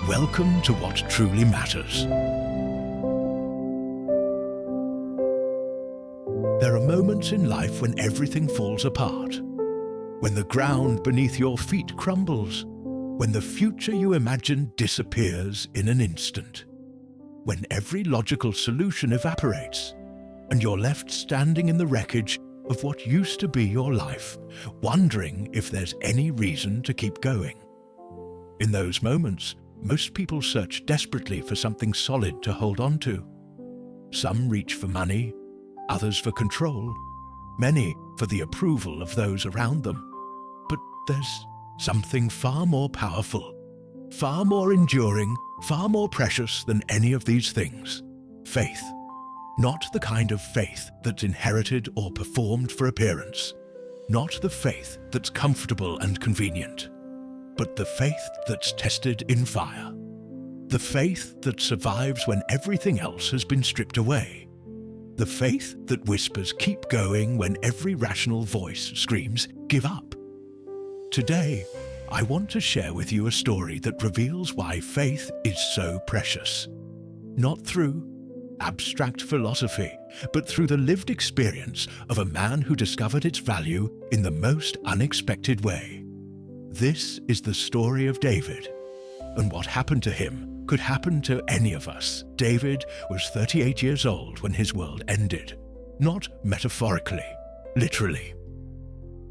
Welcome to what truly matters. There are moments in life when everything falls apart, when the ground beneath your feet crumbles, when the future you imagined disappears in an instant, when every logical solution evaporates, and you're left standing in the wreckage of what used to be your life, wondering if there's any reason to keep going. In those moments, most people search desperately for something solid to hold on to. Some reach for money, others for control, many for the approval of those around them. But there's something far more powerful, far more enduring, far more precious than any of these things: faith. Not the kind of faith that's inherited or performed for appearance, not the faith that's comfortable and convenient, but the faith that's tested in fire. The faith that survives when everything else has been stripped away. The faith that whispers, "Keep going," when every rational voice screams, "Give up." Today, I want to share with you a story that reveals why faith is so precious. Not through abstract philosophy, but through the lived experience of a man who discovered its value in the most unexpected way. This is the story of David, and what happened to him could happen to any of us. David was 38 years old when his world ended, not metaphorically, literally.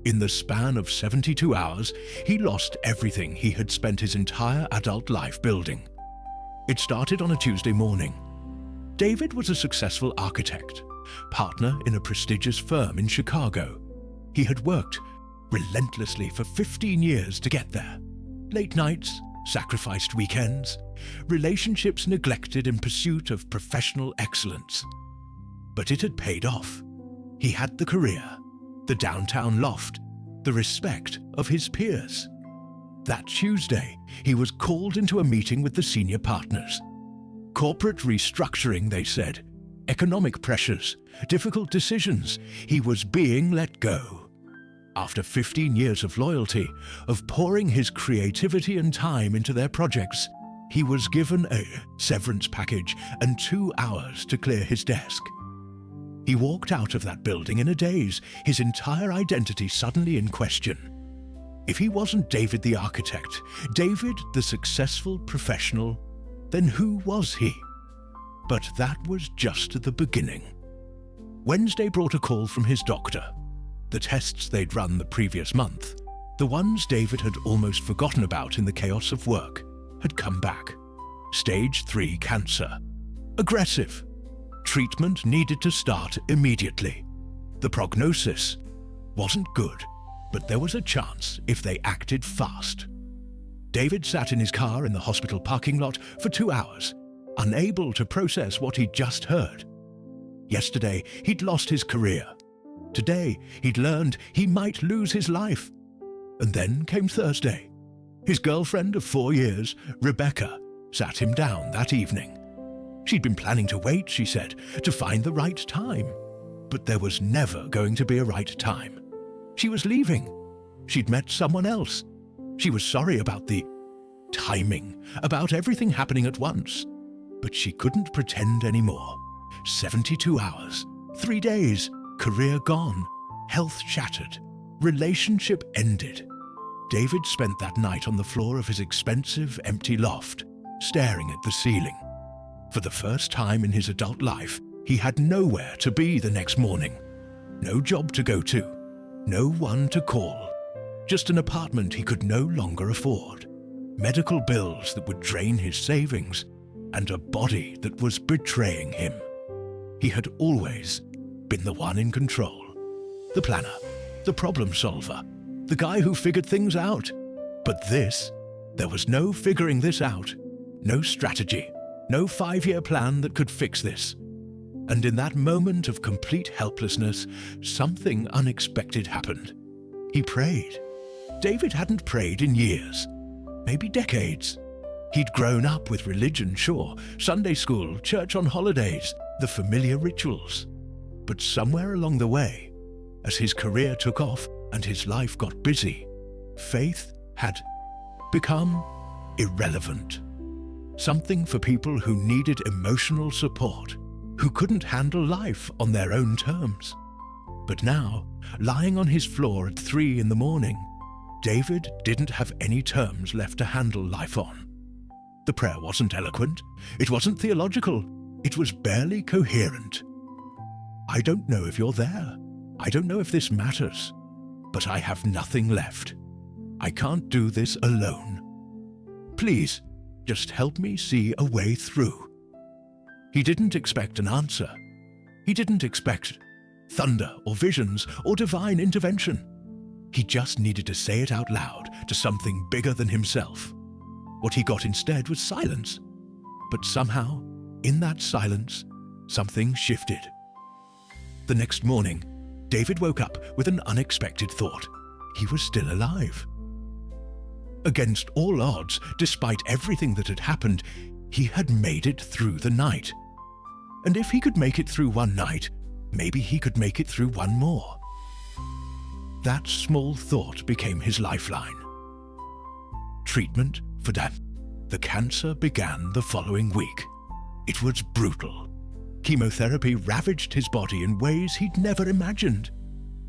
In the span of 72 hours, he lost everything he had spent his entire adult life building. It started on a Tuesday morning. David was a successful architect, partner in a prestigious firm in Chicago. He had worked relentlessly for 15 years to get there. Late nights, sacrificed weekends, relationships neglected in pursuit of professional excellence. But it had paid off. He had the career, the downtown loft, the respect of his peers. That Tuesday, he was called into a meeting with the senior partners. Corporate restructuring, they said, economic pressures, difficult decisions. He was being let go. After 15 years of loyalty, of pouring his creativity and time into their projects, he was given a severance package and 2 hours to clear his desk. He walked out of that building in a daze, his entire identity suddenly in question. If he wasn't David the architect, David the successful professional, then who was he? But that was just the beginning. Wednesday brought a call from his doctor. The tests they'd run the previous month, the ones David had almost forgotten about in the chaos of work, had come back. Stage 3 cancer. Aggressive. Treatment needed to start immediately. The prognosis wasn't good, but there was a chance if they acted fast. David sat in his car in the hospital parking lot for 2 hours, unable to process what he'd just heard. Yesterday, he'd lost his career. Today, he'd learned he might lose his life. And then came Thursday. His girlfriend of 4 years, Rebecca, sat him down that evening. She'd been planning to wait, she said, to find the right time. But there was never going to be a right time. She was leaving. She'd met someone else. She was sorry about the timing, about everything happening at once. But she couldn't pretend anymore. 72 hours, 3 days, career gone, health shattered, relationship ended. David spent that night on the floor of his expensive, empty loft, staring at the ceiling. For the first time in his adult life, he had nowhere to be the next morning. No job to go to, no one to call. Just an apartment he could no longer afford, medical bills that would drain his savings, and a body that was betraying him. He had always been the one in control, the planner, the problem solver, the guy who figured things out. But there was no figuring this out, no strategy, no 5-year plan that could fix this. And in that moment of complete helplessness, something unexpected happened. He prayed. David hadn't prayed in years, maybe decades. He'd grown up with religion, sure, Sunday school, church on holidays, the familiar rituals. But somewhere along the way, as his career took off and his life got busy, faith had become irrelevant. something for people who needed emotional support, who couldn't handle life on their own terms. But now, lying on his floor at 3 in the morning, David didn't have any terms left to handle life on. The prayer wasn't eloquent, it wasn't theological, it was barely coherent. I don't know if you're there. I don't know if this matters, but I have nothing left. I can't do this alone. Please, just help me see a way through. He didn't expect an answer. He didn't expect thunder or visions or divine intervention. He just needed to say it out loud to something bigger than himself. What he got instead was silence. But somehow, in that silence, something shifted. The next morning, David woke up with an unexpected thought. He was still alive. Against all odds, despite everything that had happened, he had made it through the night. And if he could make it through one night, maybe he could make it through one more. That small thought became his lifeline. Treatment for the cancer began the following week. It was brutal. Chemotherapy ravaged his body in ways he'd never imagined.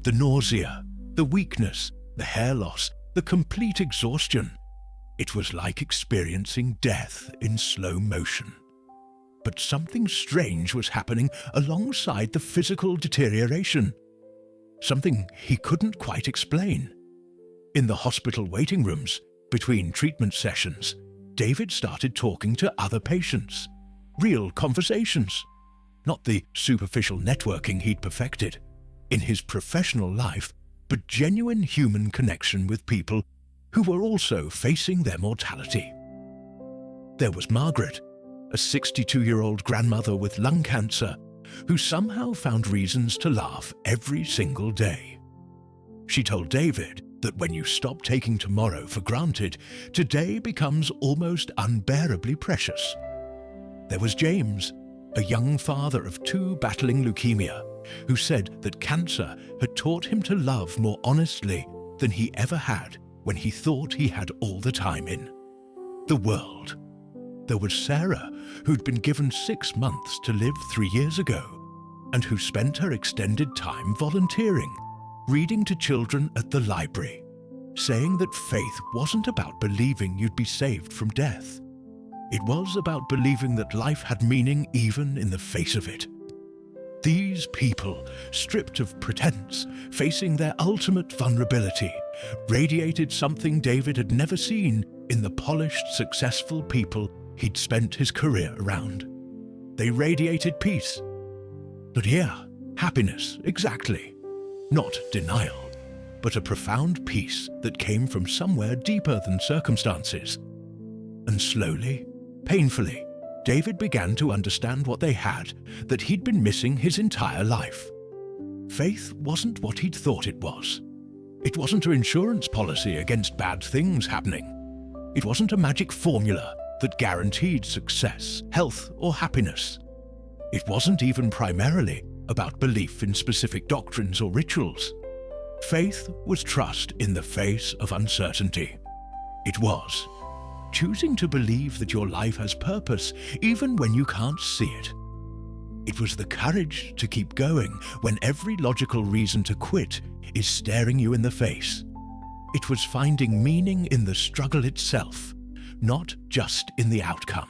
The nausea, the weakness, the hair loss, the complete exhaustion. It was like experiencing death in slow motion. But something strange was happening alongside the physical deterioration. Something he couldn't quite explain. In the hospital waiting rooms, between treatment sessions, David started talking to other patients. Real conversations. Not the superficial networking he'd perfected in his professional life, but genuine human connection with people who were also facing their mortality. There was Margaret, a 62-year-old grandmother with lung cancer, who somehow found reasons to laugh every single day. She told David that when you stop taking tomorrow for granted, today becomes almost unbearably precious. There was James, a young father of 2 battling leukemia, who said that cancer had taught him to love more honestly than he ever had when he thought he had all the time in the world. There was Sarah, who'd been given 6 months to live 3 years ago, and who spent her extended time volunteering, reading to children at the library, saying that faith wasn't about believing you'd be saved from death. It was about believing that life had meaning even in the face of it. These people, stripped of pretense, facing their ultimate vulnerability, radiated something David had never seen in the polished, successful people he'd spent his career around. They radiated peace. But yeah, happiness, exactly. Not denial, but a profound peace that came from somewhere deeper than circumstances. And slowly, painfully, David began to understand what they had that he'd been missing his entire life. Faith wasn't what he'd thought it was. It wasn't an insurance policy against bad things happening. It wasn't a magic formula that guaranteed success, health, or happiness. It wasn't even primarily about belief in specific doctrines or rituals. Faith was trust in the face of uncertainty. It was choosing to believe that your life has purpose even when you can't see it. It was the courage to keep going when every logical reason to quit is staring you in the face. It was finding meaning in the struggle itself, not just in the outcome.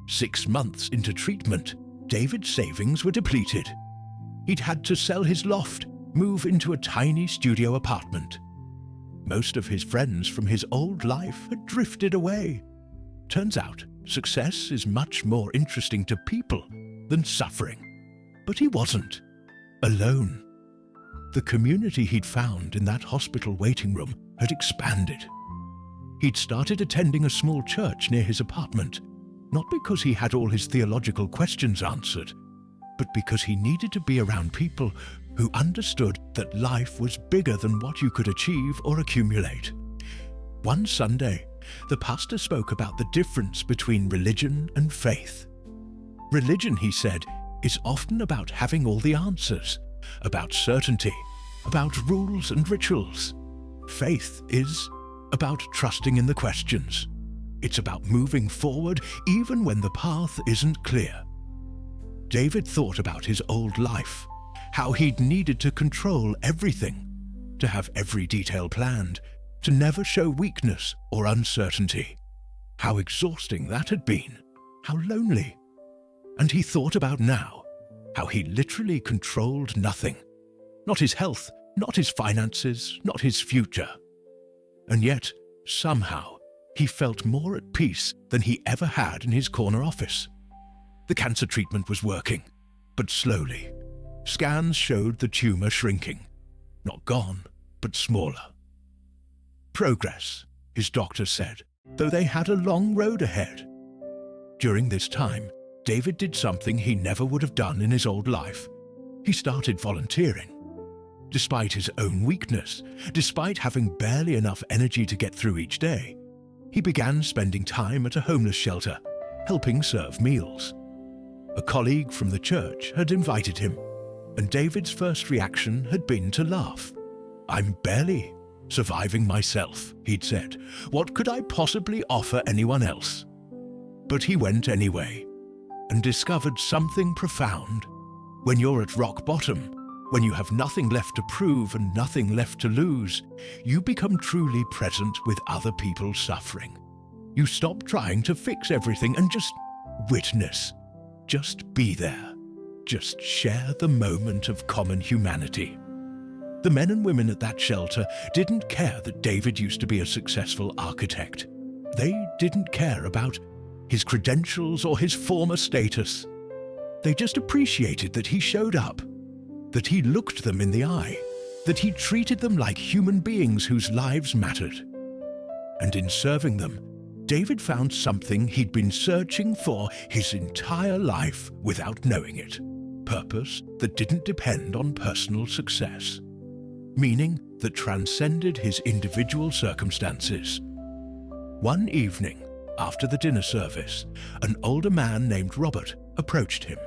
6 months into treatment, David's savings were depleted. He'd had to sell his loft, move into a tiny studio apartment. Most of his friends from his old life had drifted away. Turns out, success is much more interesting to people than suffering. But he wasn't alone. The community he'd found in that hospital waiting room had expanded. He'd started attending a small church near his apartment, not because he had all his theological questions answered, but because he needed to be around people who understood that life was bigger than what you could achieve or accumulate. One Sunday, the pastor spoke about the difference between religion and faith. Religion, he said, is often about having all the answers, about certainty, about rules and rituals. Faith is about trusting in the questions, It's about moving forward even when the path isn't clear. David thought about his old life, how he'd needed to control everything, to have every detail planned, to never show weakness or uncertainty. How exhausting that had been, how lonely. And he thought about now, how he literally controlled nothing. Not his health, not his finances, not his future. And yet, somehow, he felt more at peace than he ever had in his corner office. The cancer treatment was working, but slowly. Scans showed the tumor shrinking. Not gone, but smaller. Progress, his doctor said, though they had a long road ahead. During this time, David did something he never would have done in his old life. He started volunteering. Despite his own weakness, despite having barely enough energy to get through each day, he began spending time at a homeless shelter, helping serve meals. A colleague from the church had invited him, and David's first reaction had been to laugh. "I'm barely surviving myself," he'd said. "What could I possibly offer anyone else?" But he went anyway, and discovered something profound. When you're at rock bottom, when you have nothing left to prove and nothing left to lose, you become truly present with other people's suffering. You stop trying to fix everything and just witness. Just be there. Just share the moment of common humanity. The men and women at that shelter didn't care that David used to be a successful architect. They didn't care about his credentials or his former status. They just appreciated that he showed up, that he looked them in the eye, that he treated them like human beings whose lives mattered. And in serving them, David found something he'd been searching for his entire life without knowing it. Purpose that didn't depend on personal success. Meaning that transcended his individual circumstances. One evening, after the dinner service, an older man named Robert approached him.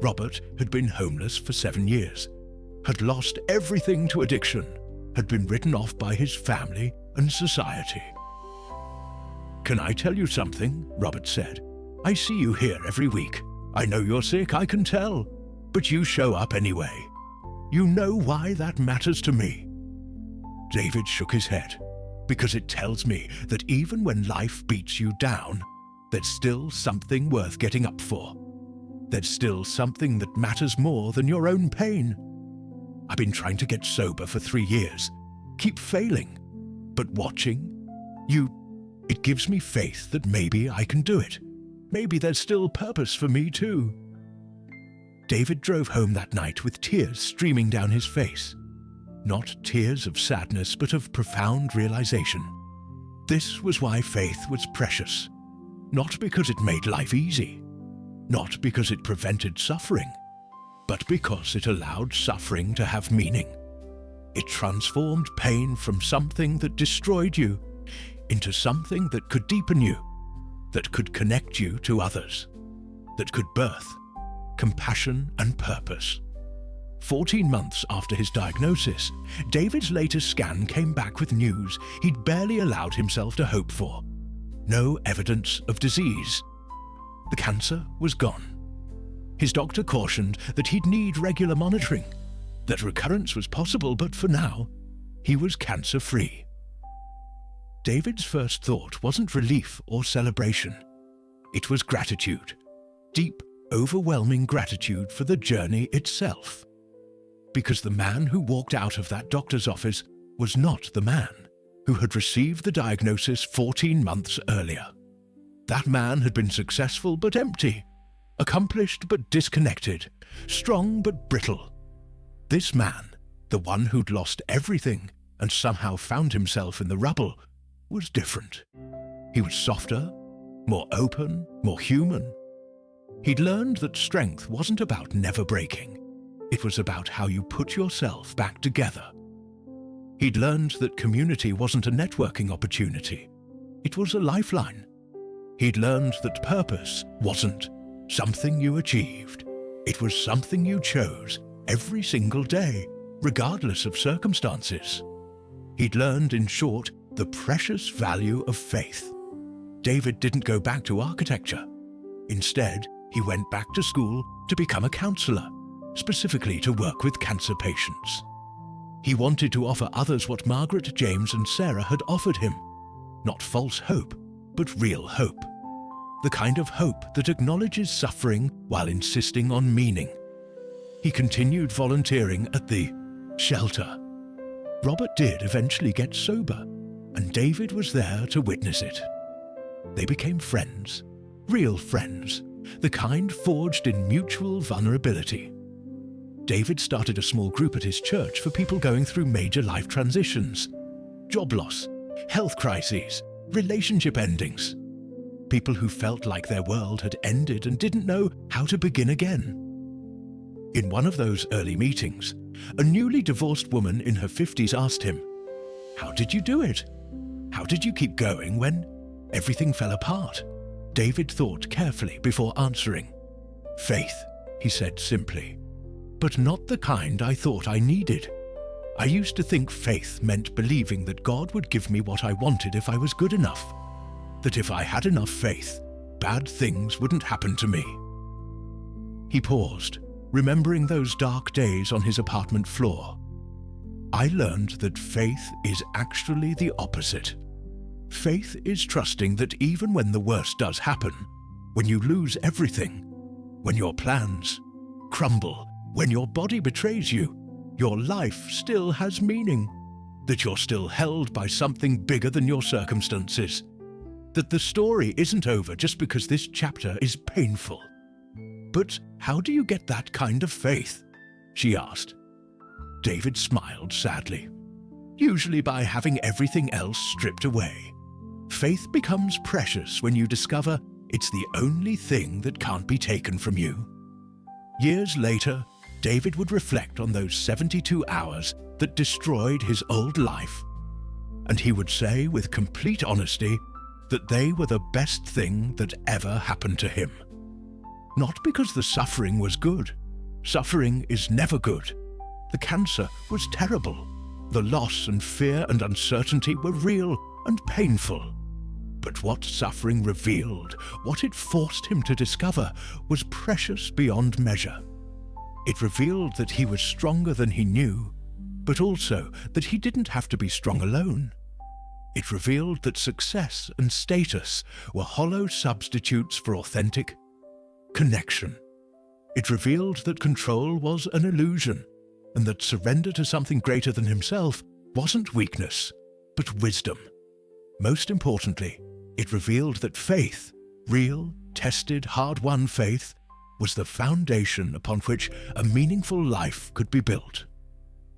Robert had been homeless for 7 years, had lost everything to addiction, had been written off by his family and society. "Can I tell you something?" Robert said. "I see you here every week. I know you're sick, I can tell, but you show up anyway. You know why that matters to me." David shook his head, because it tells me that even when life beats you down, there's still something worth getting up for. There's still something that matters more than your own pain. I've been trying to get sober for 3 years, keep failing, but watching you, it gives me faith that maybe I can do it. Maybe there's still purpose for me too. David drove home that night with tears streaming down his face. Not tears of sadness, but of profound realization. This was why faith was precious. Not because it made life easy. Not because it prevented suffering. But because it allowed suffering to have meaning. It transformed pain from something that destroyed you into something that could deepen you, that could connect you to others, that could birth compassion and purpose. 14 months after his diagnosis, David's latest scan came back with news he'd barely allowed himself to hope for. No evidence of disease. The cancer was gone. His doctor cautioned that he'd need regular monitoring, that recurrence was possible, but for now, he was cancer-free. David's first thought wasn't relief or celebration. It was gratitude. Deep, overwhelming gratitude for the journey itself. Because the man who walked out of that doctor's office was not the man who had received the diagnosis 14 months earlier. That man had been successful but empty, accomplished but disconnected, strong but brittle. This man, the one who'd lost everything and somehow found himself in the rubble, was different. He was softer, more open, more human. He'd learned that strength wasn't about never breaking. It was about how you put yourself back together. He'd learned that community wasn't a networking opportunity. It was a lifeline. He'd learned that purpose wasn't something you achieved. It was something you chose every single day, regardless of circumstances. He'd learned, in short, the precious value of faith. David didn't go back to architecture. Instead, he went back to school to become a counselor, specifically to work with cancer patients. He wanted to offer others what Margaret, James, and Sarah had offered him. Not false hope, but real hope. The kind of hope that acknowledges suffering while insisting on meaning. He continued volunteering at the shelter. Robert did eventually get sober, and David was there to witness it. They became friends, real friends, the kind forged in mutual vulnerability. David started a small group at his church for people going through major life transitions, job loss, health crises, relationship endings. People who felt like their world had ended and didn't know how to begin again. In one of those early meetings, a newly divorced woman in her 50s asked him, "How did you do it? How did you keep going when everything fell apart?" David thought carefully before answering. "Faith," he said simply, "but not the kind I thought I needed. I used to think faith meant believing that God would give me what I wanted if I was good enough, that if I had enough faith, bad things wouldn't happen to me." He paused, remembering those dark days on his apartment floor. "I learned that faith is actually the opposite. Faith is trusting that even when the worst does happen, when you lose everything, when your plans crumble, when your body betrays you, your life still has meaning, that you're still held by something bigger than your circumstances, that the story isn't over just because this chapter is painful." "But how do you get that kind of faith?" she asked. David smiled sadly. "Usually by having everything else stripped away. Faith becomes precious when you discover it's the only thing that can't be taken from you." Years later, David would reflect on those 72 hours that destroyed his old life, and he would say with complete honesty that they were the best thing that ever happened to him. Not because the suffering was good. Suffering is never good. The cancer was terrible. The loss and fear and uncertainty were real and painful. But what suffering revealed, what it forced him to discover, was precious beyond measure. It revealed that he was stronger than he knew, but also that he didn't have to be strong alone. It revealed that success and status were hollow substitutes for authentic connection. It revealed that control was an illusion, and that surrender to something greater than himself wasn't weakness, but wisdom. Most importantly, it revealed that faith, real, tested, hard-won faith, was the foundation upon which a meaningful life could be built.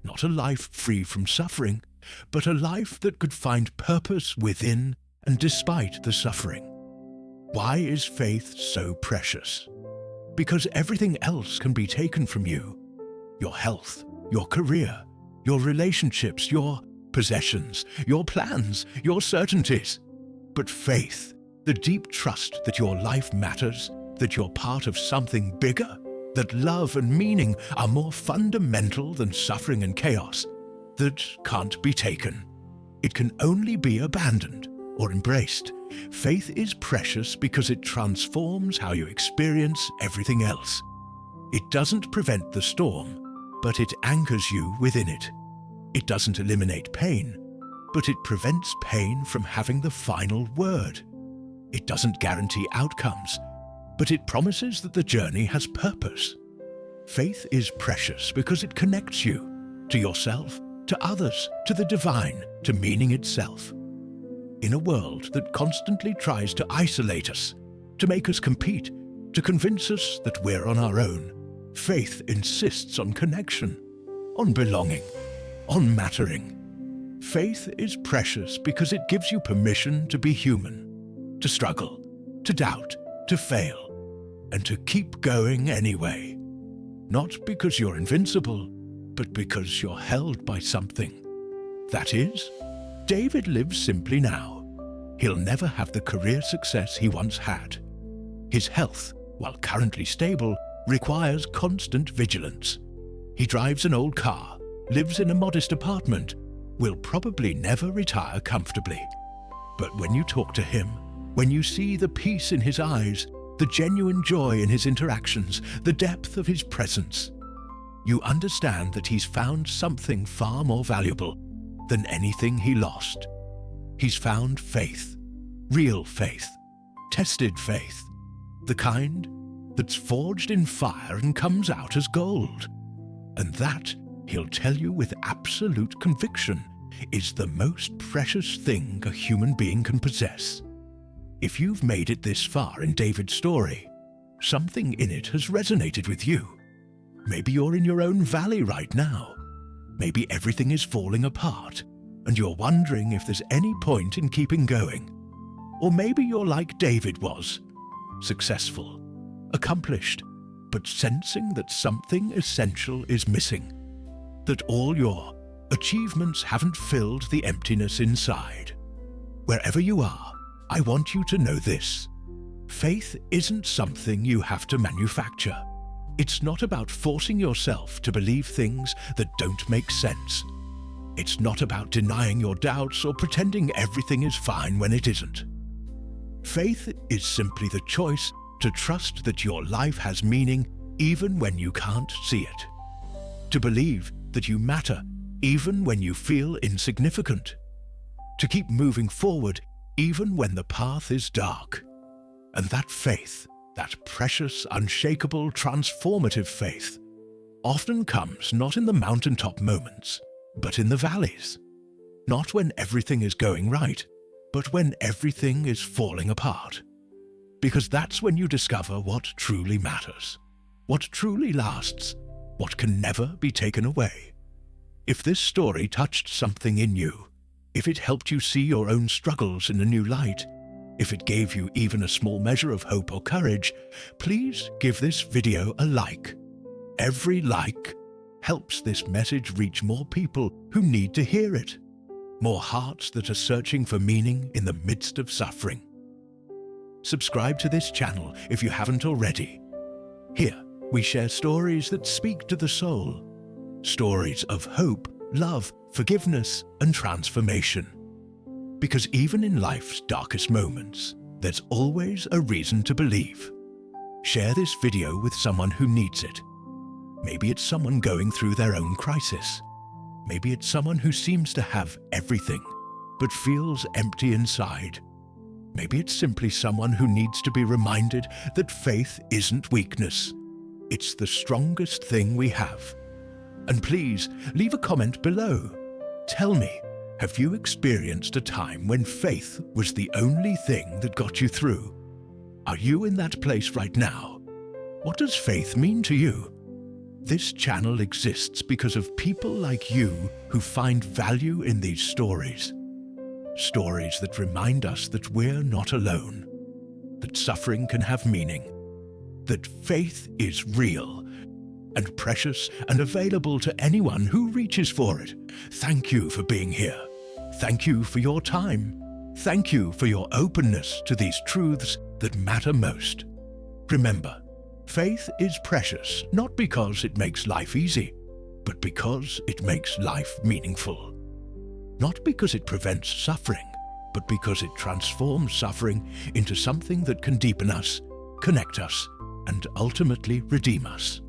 Not a life free from suffering, but a life that could find purpose within and despite the suffering. Why is faith so precious? Because everything else can be taken from you. Your health, your career, your relationships, your possessions, your plans, your certainties. But faith, the deep trust that your life matters, that you're part of something bigger, that love and meaning are more fundamental than suffering and chaos, that can't be taken. It can only be abandoned or embraced. Faith is precious because it transforms how you experience everything else. It doesn't prevent the storm, but it anchors you within it. It doesn't eliminate pain, but it prevents pain from having the final word. It doesn't guarantee outcomes, but it promises that the journey has purpose. Faith is precious because it connects you to yourself, to others, to the divine, to meaning itself. In a world that constantly tries to isolate us, to make us compete, to convince us that we're on our own, faith insists on connection, on belonging, on mattering. Faith is precious because it gives you permission to be human, to struggle, to doubt, to fail, and to keep going anyway. Not because you're invincible, but because you're held by something. That is, David lives simply now. He'll never have the career success he once had. His health, while currently stable, requires constant vigilance. He drives an old car, lives in a modest apartment, will probably never retire comfortably. But when you talk to him, when you see the peace in his eyes, the genuine joy in his interactions, the depth of his presence, you understand that he's found something far more valuable than anything he lost. He's found faith, real faith, tested faith, the kind that's forged in fire and comes out as gold. And that, he'll tell you with absolute conviction, is the most precious thing a human being can possess. If you've made it this far in David's story, something in it has resonated with you. Maybe you're in your own valley right now. Maybe everything is falling apart, and you're wondering if there's any point in keeping going. Or maybe you're like David was, successful, accomplished, but sensing that something essential is missing, that all your achievements haven't filled the emptiness inside. Wherever you are, I want you to know this. Faith isn't something you have to manufacture. It's not about forcing yourself to believe things that don't make sense. It's not about denying your doubts or pretending everything is fine when it isn't. Faith is simply the choice to trust that your life has meaning even when you can't see it. To believe that you matter even when you feel insignificant. To keep moving forward even when the path is dark. And that faith, that precious, unshakable, transformative faith, often comes not in the mountaintop moments, but in the valleys. Not when everything is going right, but when everything is falling apart. Because that's when you discover what truly matters, what truly lasts, what can never be taken away. If this story touched something in you, if it helped you see your own struggles in a new light, if it gave you even a small measure of hope or courage, please give this video a like. Every like helps this message reach more people who need to hear it, more hearts that are searching for meaning in the midst of suffering. Subscribe to this channel if you haven't already. Here, we share stories that speak to the soul, stories of hope, love, forgiveness, and transformation. Because even in life's darkest moments, there's always a reason to believe. Share this video with someone who needs it. Maybe it's someone going through their own crisis. Maybe it's someone who seems to have everything, but feels empty inside. Maybe it's simply someone who needs to be reminded that faith isn't weakness. It's the strongest thing we have. And please, leave a comment below. Tell me, have you experienced a time when faith was the only thing that got you through? Are you in that place right now? What does faith mean to you? This channel exists because of people like you who find value in these stories. Stories that remind us that we're not alone, that suffering can have meaning, that faith is real and precious and available to anyone who reaches for it. Thank you for being here. Thank you for your time. Thank you for your openness to these truths that matter most. Remember, faith is precious not because it makes life easy, but because it makes life meaningful. Not because it prevents suffering, but because it transforms suffering into something that can deepen us, connect us, and ultimately redeem us.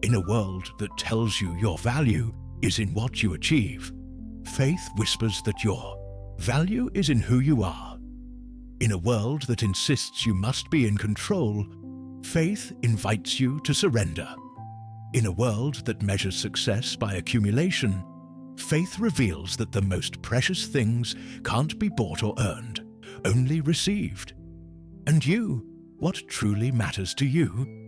In a world that tells you your value is in what you achieve, faith whispers that your value is in who you are. In a world that insists you must be in control, faith invites you to surrender. In a world that measures success by accumulation, faith reveals that the most precious things can't be bought or earned, only received. And you, what truly matters to you,